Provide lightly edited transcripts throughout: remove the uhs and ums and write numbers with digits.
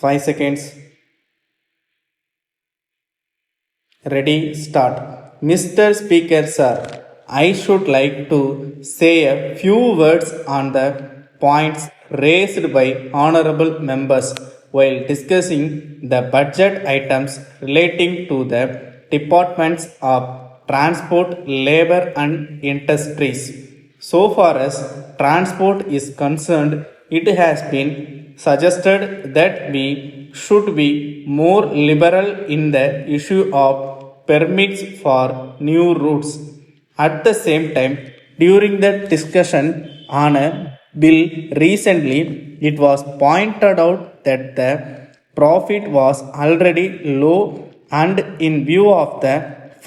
5 seconds. Ready, start. Mr. Speaker, sir, I should like to say a few words on the points raised by honorable members while discussing the budget items relating to the departments of transport, labor, and industries. So far as transport is concerned, it has been suggested that we should be more liberal in the issue of permits for new routes. At the same time, during the discussion on a bill recently, it was pointed out that the profit was already low, and in view of the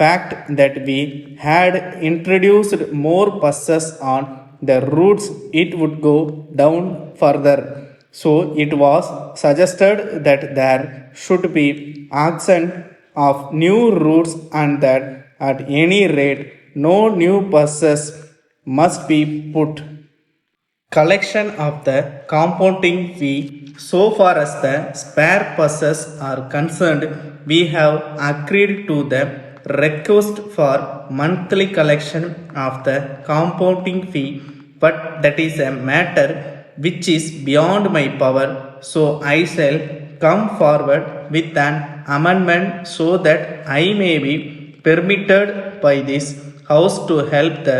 fact that we had introduced more buses on the routes, it would go down further. So it was suggested that there should be auction of new routes and that at any rate no new buses must be put. Collection of the compounding fee. So far as the spare buses are concerned, we have agreed to the request for monthly collection of the compounding fee, but that is a matter which is beyond my power, so I shall come forward with an amendment so that I may be permitted by this house to help the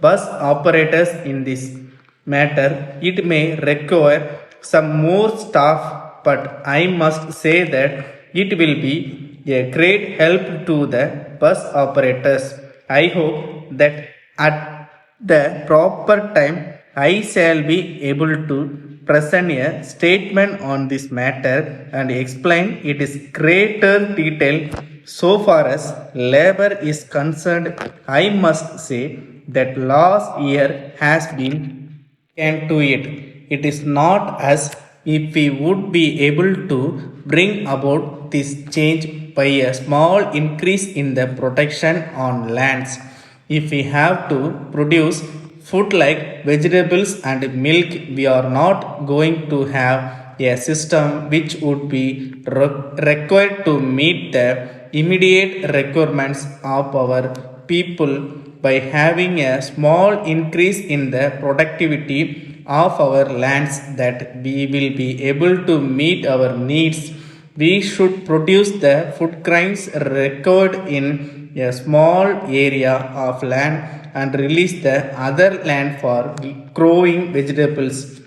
bus operators in this matter. It may require some more staff, but I must say that it will be a great help to the bus operators. I hope that at the proper time I shall be able to present a statement on this matter and explain it is greater detail. So far as labor is concerned, I must say that last year has been can do it. It is not as if we would be able to bring about this change by a small increase in the protection on lands. If we have to produce food like vegetables and milk, we are not going to have a system which would be required to meet the immediate requirements of our people by having a small increase in the productivity of our lands that we will be able to meet our needs. We should produce the food grains required in a small area of land and release the other land for growing vegetables.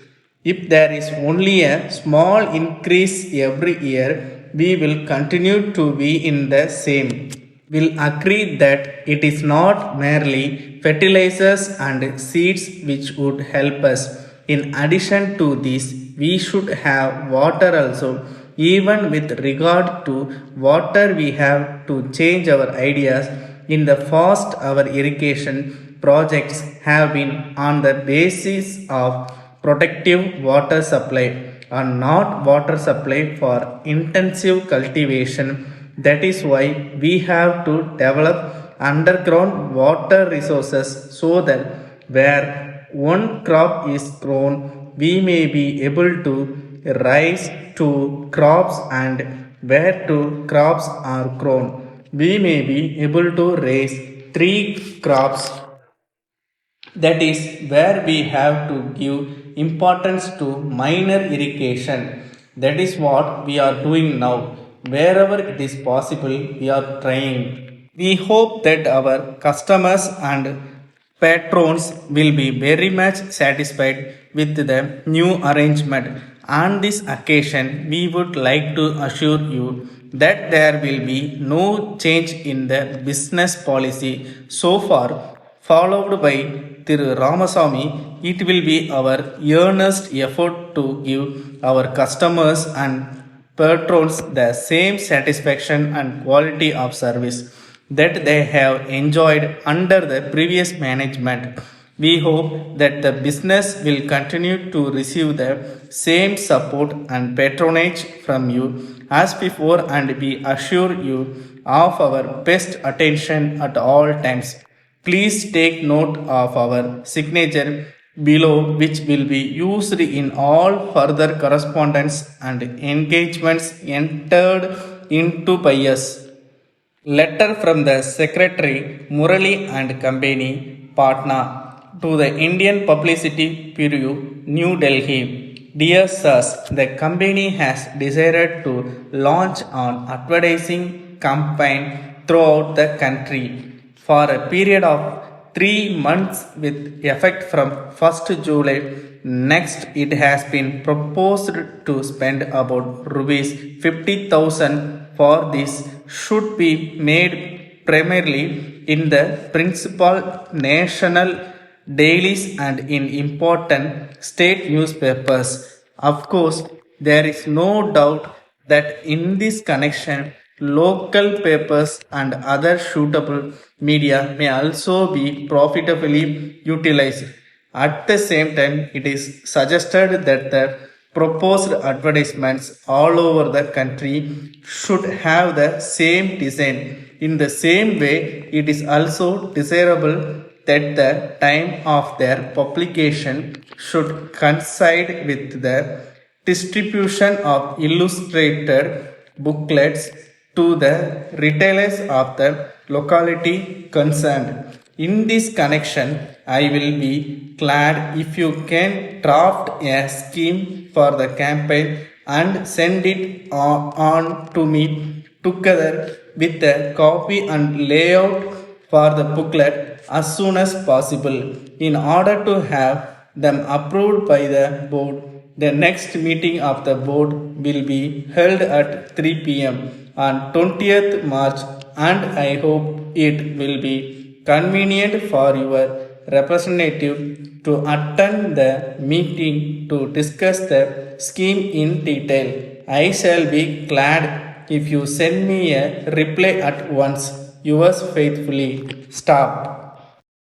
If there is only a small increase every year, we will continue to be in the same. Will agree that it is not merely fertilizers and seeds which would help us. In addition to this, we should have water also. Even with regard to water, we have to change our ideas. In the past, our irrigation projects have been on the basis of protective water supply and not water supply for intensive cultivation. That is why we have to develop underground water resources so that where one crop is grown, we may be able to raise two crops, and where two crops are grown, we may be able to raise three crops. That is where we have to give importance to minor irrigation. That is what we are doing now. Wherever it is possible, we are trying. We hope that our customers and patrons will be very much satisfied with the new arrangement. On this occasion, we would like to assure you that there will be no change in the business policy so far followed by Thiru Ramasamy. It will be our earnest effort to give our customers and patrons the same satisfaction and quality of service that they have enjoyed under the previous management. We hope that the business will continue to receive the same support and patronage from you as before, and we assure you of our best attention at all times. Please take note of our signature below, which will be used in all further correspondence and engagements entered into by us. Letter from the Secretary Murali and Company, Patna, to the Indian Publicity Bureau, New Delhi. Dear Sirs, the company has decided to launch an advertising campaign throughout the country for a period of 3 months with effect from 1st July. Next, it has been proposed to spend about rupees 50,000 for this should be made primarily in the principal national dailies and in important state newspapers. Of course, there is no doubt that in this connection, local papers and other suitable media may also be profitably utilized. At the same time, it is suggested that the proposed advertisements all over the country should have the same design. In the same way, it is also desirable that the time of their publication should coincide with the distribution of illustrated booklets to the retailers of the locality concerned. In this connection, I will be glad if you can draft a scheme for the campaign and send it on to me together with the copy and layout for the booklet as soon as possible in order to have them approved by the board. The next meeting of the board will be held at 3 p.m. on 20th March, and I hope it will be convenient for your representative to attend the meeting to discuss the scheme in detail. I shall be glad if you send me a reply at once. Yours faithfully, Stop.